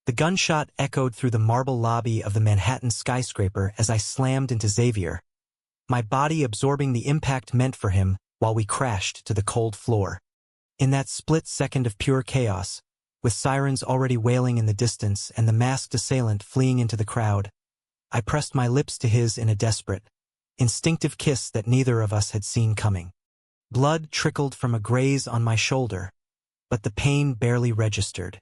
The gunshot echoed through the marble lobby of the Manhattan skyscraper as I slammed into Xavier, my body absorbing the impact meant for him while we crashed to the cold floor. In that split second of pure chaos, with sirens already wailing in the distance and the masked assailant fleeing into the crowd, I pressed my lips to his in a desperate, instinctive kiss that neither of us had seen coming. Blood trickled from a graze on my shoulder, but the pain barely registered.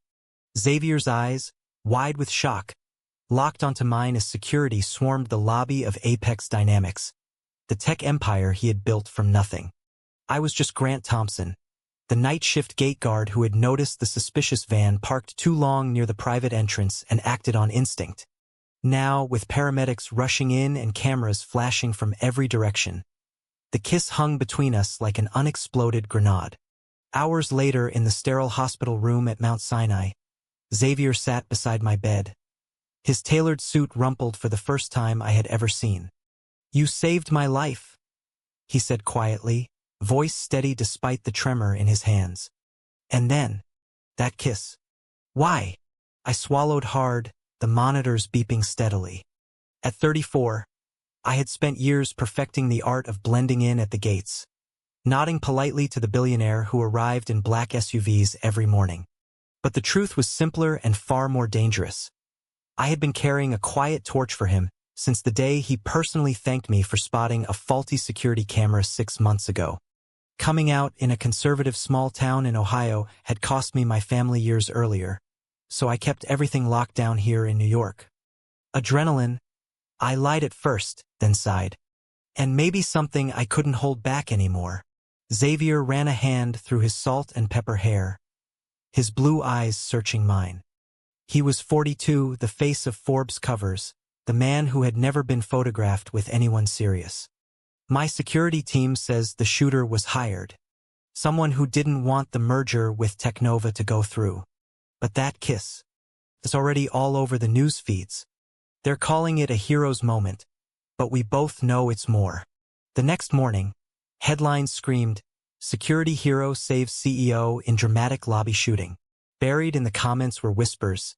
Xavier's eyes, wide with shock, locked onto mine as security swarmed the lobby of Apex Dynamics, the tech empire he had built from nothing. I was just Grant Thompson, the night shift gate guard who had noticed the suspicious van parked too long near the private entrance and acted on instinct. Now, with paramedics rushing in and cameras flashing from every direction, the kiss hung between us like an unexploded grenade. Hours later, in the sterile hospital room at Mount Sinai, Xavier sat beside my bed. His tailored suit rumpled for the first time I had ever seen. "You saved my life," he said quietly, voice steady despite the tremor in his hands. And then, that kiss. Why? I swallowed hard, the monitors beeping steadily. At 34, I had spent years perfecting the art of blending in at the gates, nodding politely to the billionaire who arrived in black SUVs every morning. But the truth was simpler and far more dangerous. I had been carrying a quiet torch for him since the day he personally thanked me for spotting a faulty security camera 6 months ago. Coming out in a conservative small town in Ohio had cost me my family years earlier, so I kept everything locked down here in New York. Adrenaline. I lied at first, then sighed. And maybe something I couldn't hold back anymore. Xavier ran a hand through his salt and pepper hair, his blue eyes searching mine. He was 42, the face of Forbes covers, the man who had never been photographed with anyone serious. My security team says the shooter was hired, someone who didn't want the merger with Technova to go through. But that kiss is already all over the news feeds. They're calling it a hero's moment, but we both know it's more. The next morning, headlines screamed, "Security hero saves CEO in dramatic lobby shooting." Buried in the comments were whispers.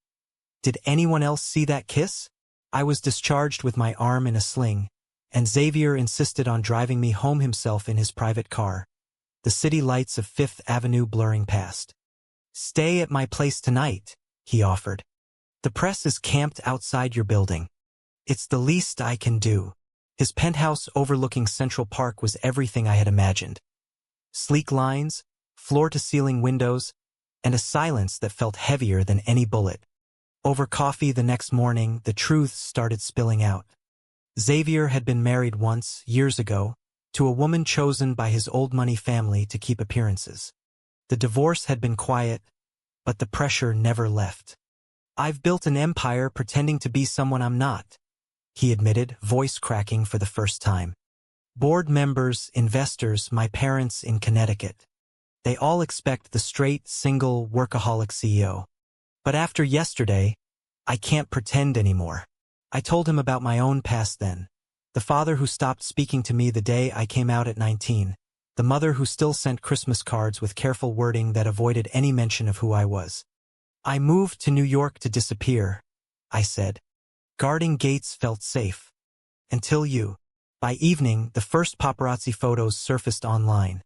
Did anyone else see that kiss? I was discharged with my arm in a sling, and Xavier insisted on driving me home himself in his private car, the city lights of Fifth Avenue blurring past. "Stay at my place tonight," he offered. "The press is camped outside your building. It's the least I can do." His penthouse overlooking Central Park was everything I had imagined. Sleek lines, floor-to-ceiling windows, and a silence that felt heavier than any bullet. Over coffee the next morning, the truth started spilling out. Xavier had been married once, years ago, to a woman chosen by his old money family to keep appearances. The divorce had been quiet, but the pressure never left. "I've built an empire pretending to be someone I'm not," he admitted, voice cracking for the first time. "Board members, investors, my parents in Connecticut. They all expect the straight, single, workaholic CEO. But after yesterday, I can't pretend anymore." I told him about my own past then. The father who stopped speaking to me the day I came out at 19. The mother who still sent Christmas cards with careful wording that avoided any mention of who I was. "I moved to New York to disappear," I said. "Guarding gates felt safe. Until you." By evening, the first paparazzi photos surfaced online.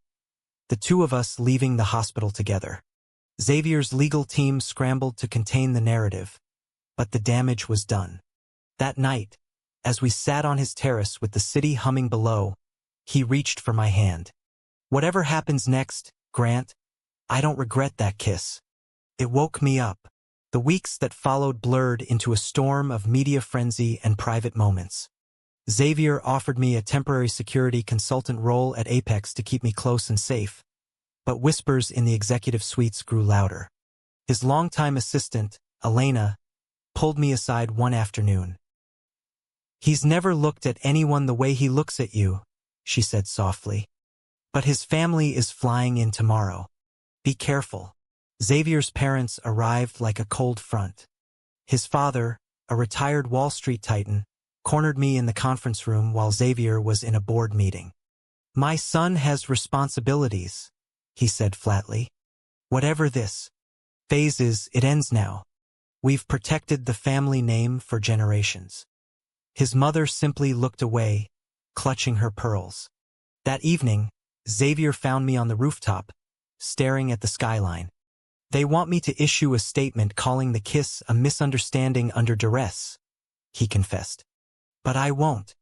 The two of us leaving the hospital together. Xavier's legal team scrambled to contain the narrative, but the damage was done. That night, as we sat on his terrace with the city humming below, he reached for my hand. "Whatever happens next, Grant, I don't regret that kiss." It woke me up. The weeks that followed blurred into a storm of media frenzy and private moments. Xavier offered me a temporary security consultant role at Apex to keep me close and safe, but whispers in the executive suites grew louder. His longtime assistant, Elena, pulled me aside one afternoon. "He's never looked at anyone the way he looks at you," she said softly. "But his family is flying in tomorrow. Be careful." Xavier's parents arrived like a cold front. His father, a retired Wall Street titan, cornered me in the conference room while Xavier was in a board meeting. "My son has responsibilities," he said flatly. "Whatever this phase is, it ends now. We've protected the family name for generations." His mother simply looked away, clutching her pearls. That evening, Xavier found me on the rooftop, staring at the skyline. "They want me to issue a statement calling the kiss a misunderstanding under duress," he confessed. "But I won't.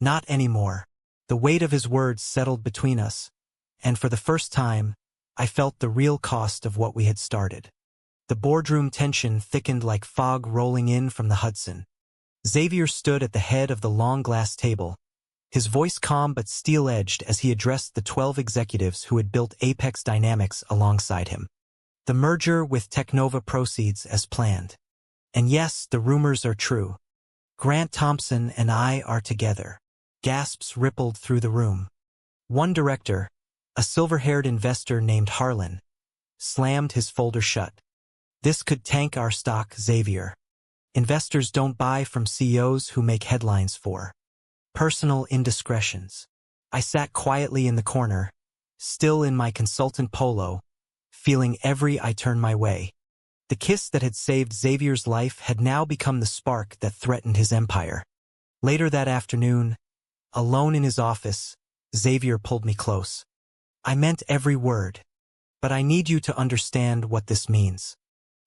Not anymore." The weight of his words settled between us, and for the first time, I felt the real cost of what we had started. The boardroom tension thickened like fog rolling in from the Hudson. Xavier stood at the head of the long glass table, his voice calm but steel-edged as he addressed the 12 executives who had built Apex Dynamics alongside him. "The merger with Technova proceeds as planned. And yes, the rumors are true. Grant Thompson and I are together." Gasps rippled through the room. One director, a silver-haired investor named Harlan, slammed his folder shut. "This could tank our stock, Xavier. Investors don't buy from CEOs who make headlines for personal indiscretions." I sat quietly in the corner, still in my consultant polo, feeling every I turned my way. The kiss that had saved Xavier's life had now become the spark that threatened his empire. Later that afternoon, alone in his office, Xavier pulled me close. "I meant every word. But I need you to understand what this means.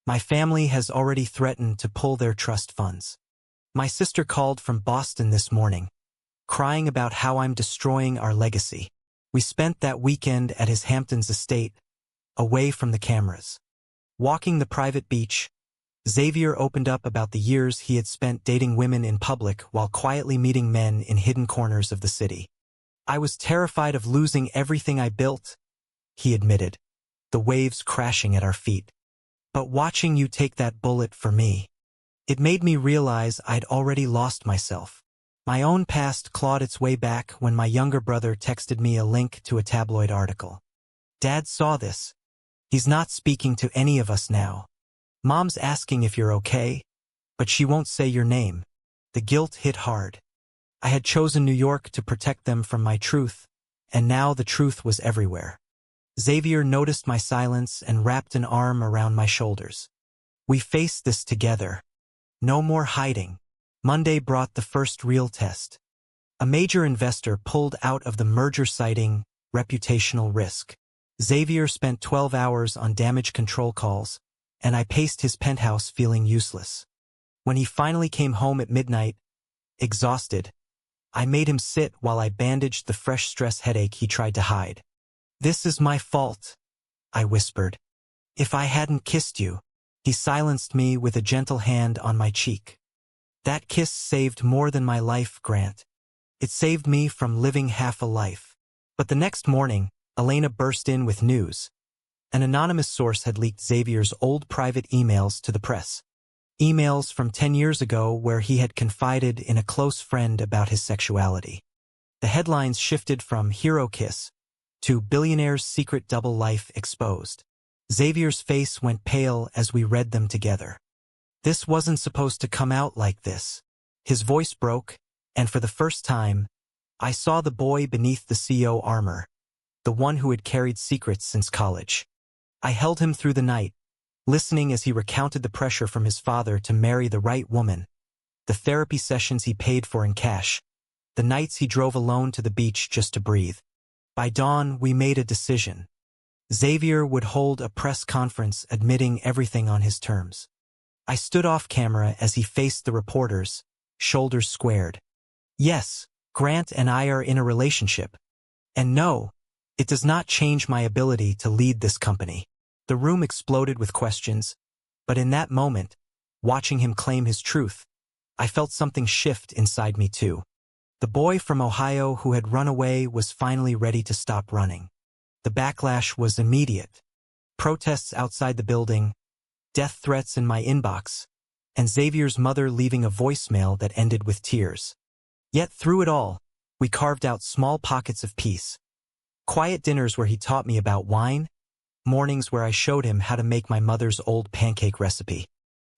My family has already threatened to pull their trust funds. My sister called from Boston this morning, crying about how I'm destroying our legacy." We spent that weekend at his Hamptons estate, away from the cameras. Walking the private beach, Xavier opened up about the years he had spent dating women in public while quietly meeting men in hidden corners of the city. "I was terrified of losing everything I built," he admitted, the waves crashing at our feet. "But watching you take that bullet for me, it made me realize I'd already lost myself." My own past clawed its way back when my younger brother texted me a link to a tabloid article. "Dad saw this. He's not speaking to any of us now. Mom's asking if you're okay, but she won't say your name." The guilt hit hard. I had chosen New York to protect them from my truth, and now the truth was everywhere. Xavier noticed my silence and wrapped an arm around my shoulders. "We faced this together. No more hiding." Monday brought the first real test. A major investor pulled out of the merger, citing reputational risk. Xavier spent 12 hours on damage control calls, and I paced his penthouse feeling useless. When he finally came home at midnight, exhausted, I made him sit while I bandaged the fresh stress headache he tried to hide. "This is my fault," I whispered. "If I hadn't kissed you." He silenced me with a gentle hand on my cheek. "That kiss saved more than my life, Grant. It saved me from living half a life." But the next morning, Elena burst in with news. An anonymous source had leaked Xavier's old private emails to the press. Emails from 10 years ago where he had confided in a close friend about his sexuality. The headlines shifted from "Hero Kiss" to "Billionaire's Secret Double Life Exposed." Xavier's face went pale as we read them together. "This wasn't supposed to come out like this." His voice broke, and for the first time, I saw the boy beneath the CEO armor, the one who had carried secrets since college. I held him through the night, listening as he recounted the pressure from his father to marry the right woman, the therapy sessions he paid for in cash, the nights he drove alone to the beach just to breathe. By dawn, we made a decision. Xavier would hold a press conference admitting everything on his terms. I stood off camera as he faced the reporters, shoulders squared. "Yes, Grant and I are in a relationship. And no, it does not change my ability to lead this company." The room exploded with questions, but in that moment, watching him claim his truth, I felt something shift inside me too. The boy from Ohio who had run away was finally ready to stop running. The backlash was immediate. Protests outside the building, death threats in my inbox, and Xavier's mother leaving a voicemail that ended with tears. Yet through it all, we carved out small pockets of peace. Quiet dinners where he taught me about wine, mornings where I showed him how to make my mother's old pancake recipe.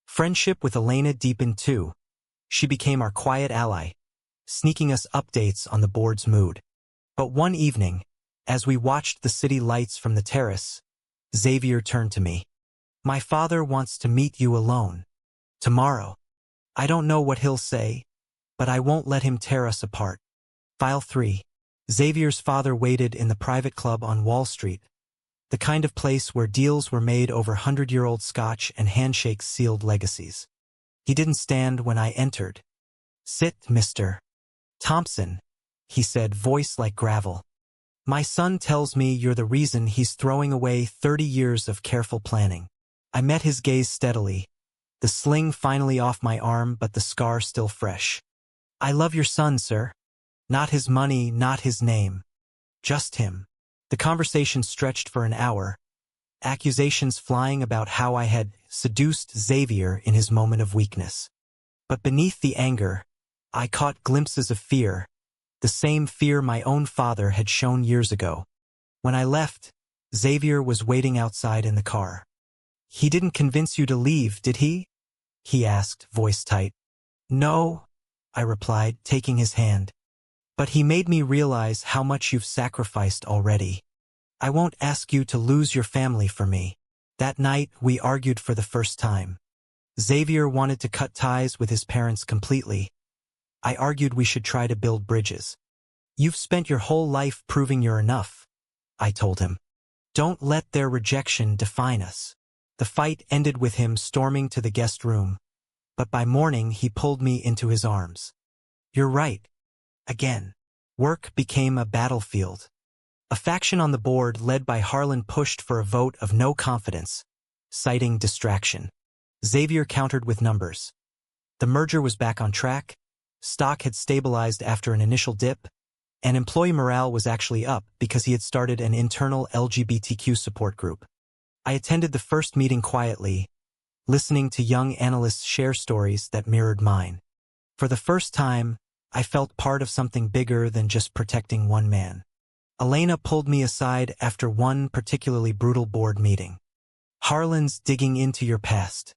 Friendship with Elena deepened too. She became our quiet ally, sneaking us updates on the board's mood. But one evening, as we watched the city lights from the terrace, Xavier turned to me. "My father wants to meet you alone." Tomorrow. I don't know what he'll say, but I won't let him tear us apart. File 3. Xavier's father waited in the private club on Wall Street, the kind of place where deals were made over 100-year-old scotch and handshakes sealed legacies. He didn't stand when I entered. "Sit, Mr. Thompson," he said, voice like gravel. "My son tells me you're the reason he's throwing away 30 years of careful planning." I met his gaze steadily, the sling finally off my arm but the scar still fresh. "I love your son, sir. Not his money, not his name. Just him." The conversation stretched for an hour, accusations flying about how I had seduced Xavier in his moment of weakness. But beneath the anger, I caught glimpses of fear, the same fear my own father had shown years ago. When I left, Xavier was waiting outside in the car. "He didn't convince you to leave, did he?" he asked, voice tight. "No," I replied, taking his hand. "But he made me realize how much you've sacrificed already. I won't ask you to lose your family for me." That night, we argued for the first time. Xavier wanted to cut ties with his parents completely. I argued we should try to build bridges. "You've spent your whole life proving you're enough," I told him. "Don't let their rejection define us." The fight ended with him storming to the guest room, but by morning he pulled me into his arms. "You're right. Again." Work became a battlefield. A faction on the board led by Harlan pushed for a vote of no confidence, citing distraction. Xavier countered with numbers. The merger was back on track, stock had stabilized after an initial dip, and employee morale was actually up because he had started an internal LGBTQ support group. I attended the first meeting quietly, listening to young analysts share stories that mirrored mine. For the first time, I felt part of something bigger than just protecting one man. Elena pulled me aside after one particularly brutal board meeting. "Harlan's digging into your past.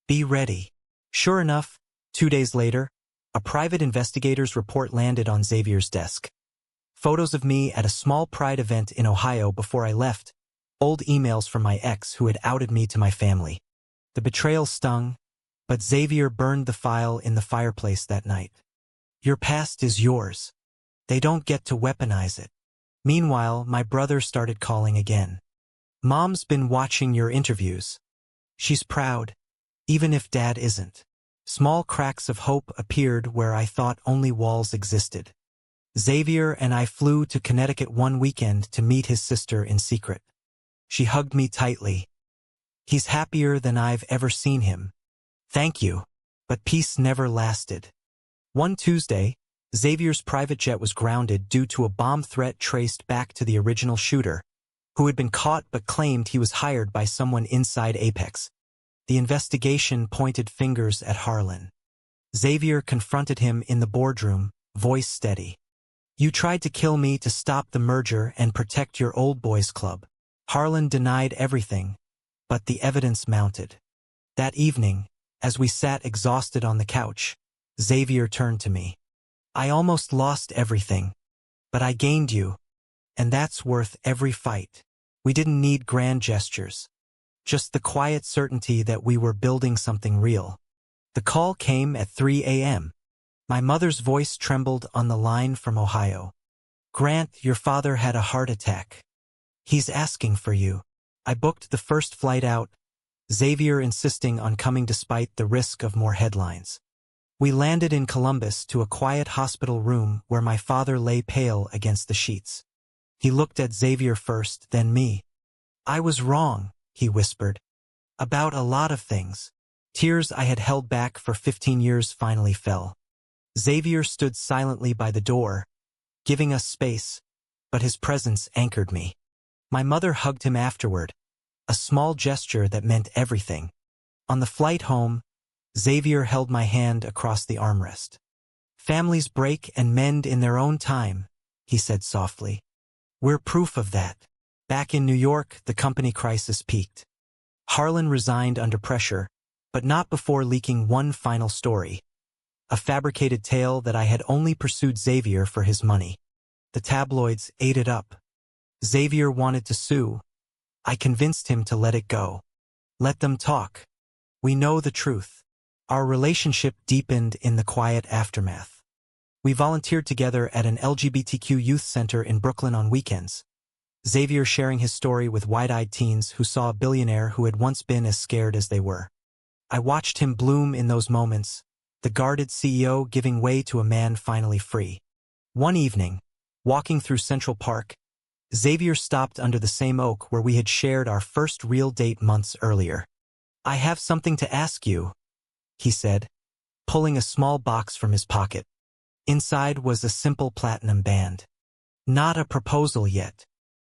Be ready." Sure enough, 2 days later, a private investigator's report landed on Xavier's desk. Photos of me at a small pride event in Ohio before I left, old emails from my ex who had outed me to my family. The betrayal stung, but Xavier burned the file in the fireplace that night. "Your past is yours. They don't get to weaponize it." Meanwhile, my brother started calling again. "Mom's been watching your interviews. She's proud, even if Dad isn't." Small cracks of hope appeared where I thought only walls existed. Xavier and I flew to Connecticut one weekend to meet his sister in secret. She hugged me tightly. "He's happier than I've ever seen him." "Thank you." But peace never lasted. One Tuesday, Xavier's private jet was grounded due to a bomb threat traced back to the original shooter, who had been caught but claimed he was hired by someone inside Apex. The investigation pointed fingers at Harlan. Xavier confronted him in the boardroom, voice steady. "You tried to kill me to stop the merger and protect your old boys club." Harlan denied everything, but the evidence mounted. That evening, as we sat exhausted on the couch, Xavier turned to me. "I almost lost everything, but I gained you, and that's worth every fight." We didn't need grand gestures, just the quiet certainty that we were building something real. The call came at 3 a.m. My mother's voice trembled on the line from Ohio. "Grant, your father had a heart attack. He's asking for you." I booked the first flight out, Xavier insisting on coming despite the risk of more headlines. We landed in Columbus to a quiet hospital room where my father lay pale against the sheets. He looked at Xavier first, then me. "I was wrong," he whispered. "About a lot of things." Tears I had held back for 15 years finally fell. Xavier stood silently by the door, giving us space, but his presence anchored me. My mother hugged him afterward, a small gesture that meant everything. On the flight home, Xavier held my hand across the armrest. "Families break and mend in their own time," he said softly. "We're proof of that." Back in New York, the company crisis peaked. Harlan resigned under pressure, but not before leaking one final story. A fabricated tale that I had only pursued Xavier for his money. The tabloids ate it up. Xavier wanted to sue. I convinced him to let it go. "Let them talk. We know the truth." Our relationship deepened in the quiet aftermath. We volunteered together at an LGBTQ youth center in Brooklyn on weekends. Xavier sharing his story with wide-eyed teens who saw a billionaire who had once been as scared as they were. I watched him bloom in those moments, the guarded CEO giving way to a man finally free. One evening, walking through Central Park, Xavier stopped under the same oak where we had shared our first real date months earlier. "I have something to ask you," he said, pulling a small box from his pocket. Inside was a simple platinum band. "Not a proposal yet.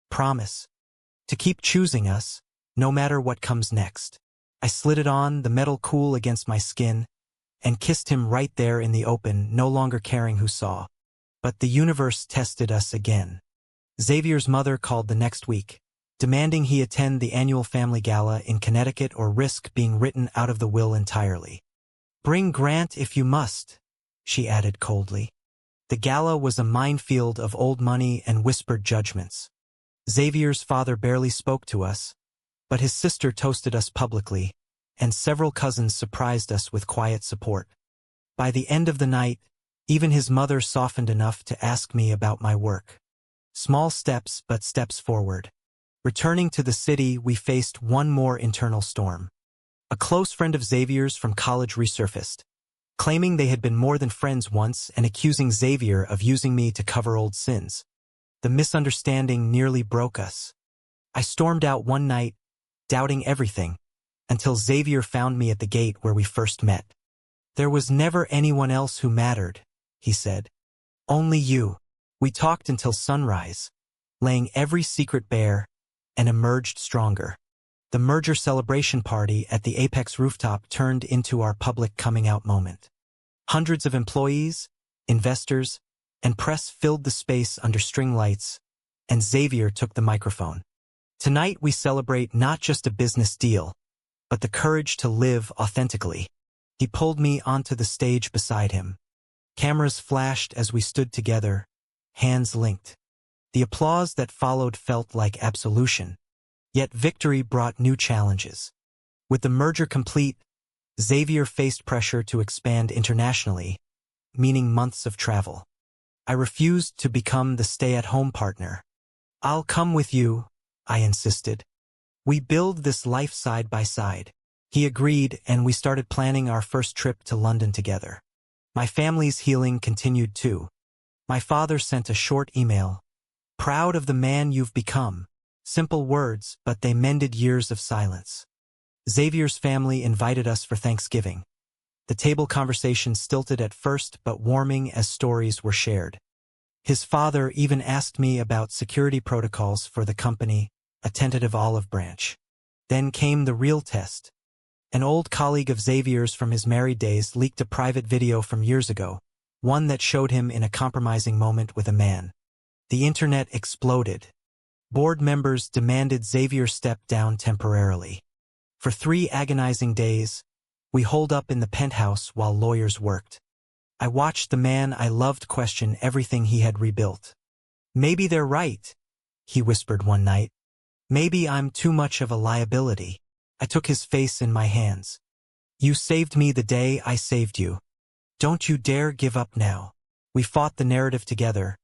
Promise. To keep choosing us, no matter what comes next." I slid it on, the metal cool against my skin, and kissed him right there in the open, no longer caring who saw. But the universe tested us again. Xavier's mother called the next week, demanding he attend the annual family gala in Connecticut or risk being written out of the will entirely. "Bring Grant if you must," she added coldly. The gala was a minefield of old money and whispered judgments. Xavier's father barely spoke to us, but his sister toasted us publicly, and several cousins surprised us with quiet support. By the end of the night, even his mother softened enough to ask me about my work. Small steps, but steps forward. Returning to the city, we faced one more internal storm. A close friend of Xavier's from college resurfaced, claiming they had been more than friends once and accusing Xavier of using me to cover old sins. The misunderstanding nearly broke us. I stormed out one night, doubting everything, until Xavier found me at the gate where we first met. "There was never anyone else who mattered," he said. "Only you." We talked until sunrise, laying every secret bare, and emerged stronger. The merger celebration party at the Apex rooftop turned into our public coming-out moment. Hundreds of employees, investors, and press filled the space under string lights, and Xavier took the microphone. "Tonight we celebrate not just a business deal, but the courage to live authentically." He pulled me onto the stage beside him. Cameras flashed as we stood together, hands linked. The applause that followed felt like absolution. Yet victory brought new challenges. With the merger complete, Xavier faced pressure to expand internationally, meaning months of travel. I refused to become the stay-at-home partner. "I'll come with you," I insisted. "We build this life side by side." He agreed, and we started planning our first trip to London together. My family's healing continued too. My father sent a short email. "Proud of the man you've become." Simple words, but they mended years of silence. Xavier's family invited us for Thanksgiving. The table conversation stilted at first, but warming as stories were shared. His father even asked me about security protocols for the company, a tentative olive branch. Then came the real test. An old colleague of Xavier's from his married days leaked a private video from years ago, one that showed him in a compromising moment with a man. The internet exploded. Board members demanded Xavier step down temporarily. For 3 agonizing days, we holed up in the penthouse while lawyers worked. I watched the man I loved question everything he had rebuilt. "Maybe they're right," he whispered one night. "Maybe I'm too much of a liability." I took his face in my hands. "You saved me the day I saved you. Don't you dare give up now." We fought the narrative together,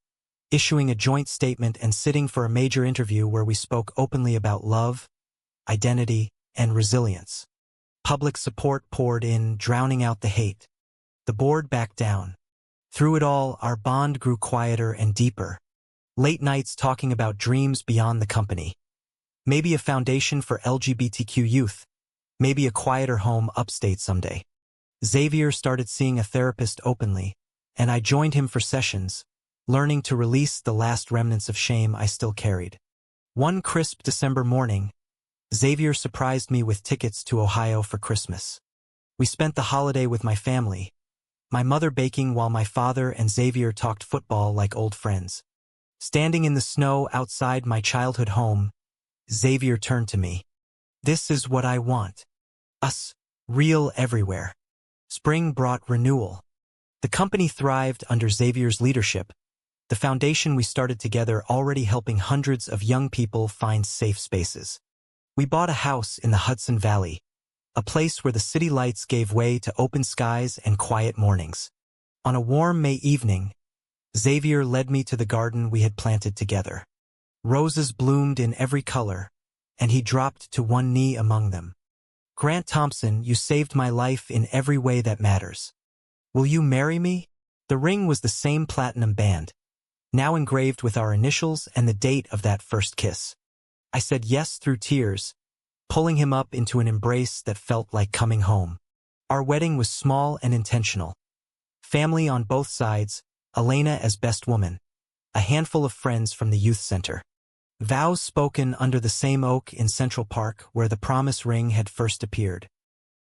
issuing a joint statement and sitting for a major interview where we spoke openly about love, identity, and resilience. Public support poured in, drowning out the hate. The board backed down. Through it all, our bond grew quieter and deeper. Late nights talking about dreams beyond the company. Maybe a foundation for LGBTQ youth. Maybe a quieter home upstate someday. Xavier started seeing a therapist openly, and I joined him for sessions, learning to release the last remnants of shame I still carried. One crisp December morning, Xavier surprised me with tickets to Ohio for Christmas. We spent the holiday with my family, my mother baking while my father and Xavier talked football like old friends. Standing in the snow outside my childhood home, Xavier turned to me. "This is what I want. Us, real everywhere." Spring brought renewal. The company thrived under Xavier's leadership, the foundation we started together already helping hundreds of young people find safe spaces. We bought a house in the Hudson Valley, a place where the city lights gave way to open skies and quiet mornings. On a warm May evening, Xavier led me to the garden we had planted together. Roses bloomed in every color, and he dropped to one knee among them. "Grant Thompson, you saved my life in every way that matters. Will you marry me?" The ring was the same platinum band, now engraved with our initials and the date of that first kiss. I said yes through tears, pulling him up into an embrace that felt like coming home. Our wedding was small and intentional. Family on both sides, Elena as best woman, a handful of friends from the youth center. Vows spoken under the same oak in Central Park where the promise ring had first appeared.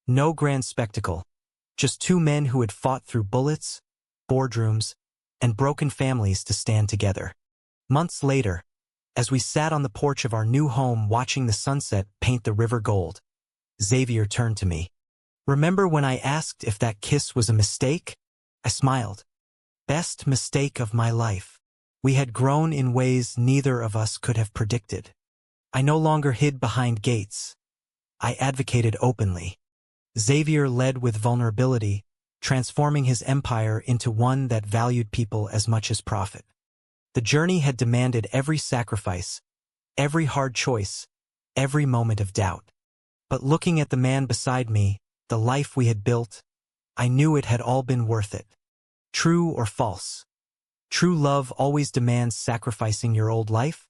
No grand spectacle, just two men who had fought through bullets, boardrooms, and broken families to stand together. Months later, as we sat on the porch of our new home watching the sunset paint the river gold, Xavier turned to me. "Remember when I asked if that kiss was a mistake?" I smiled. "Best mistake of my life." We had grown in ways neither of us could have predicted. I no longer hid behind gates. I advocated openly. Xavier led with vulnerability, transforming his empire into one that valued people as much as profit. The journey had demanded every sacrifice, every hard choice, every moment of doubt. But looking at the man beside me, the life we had built, I knew it had all been worth it. True or false? True love always demands sacrificing your old life?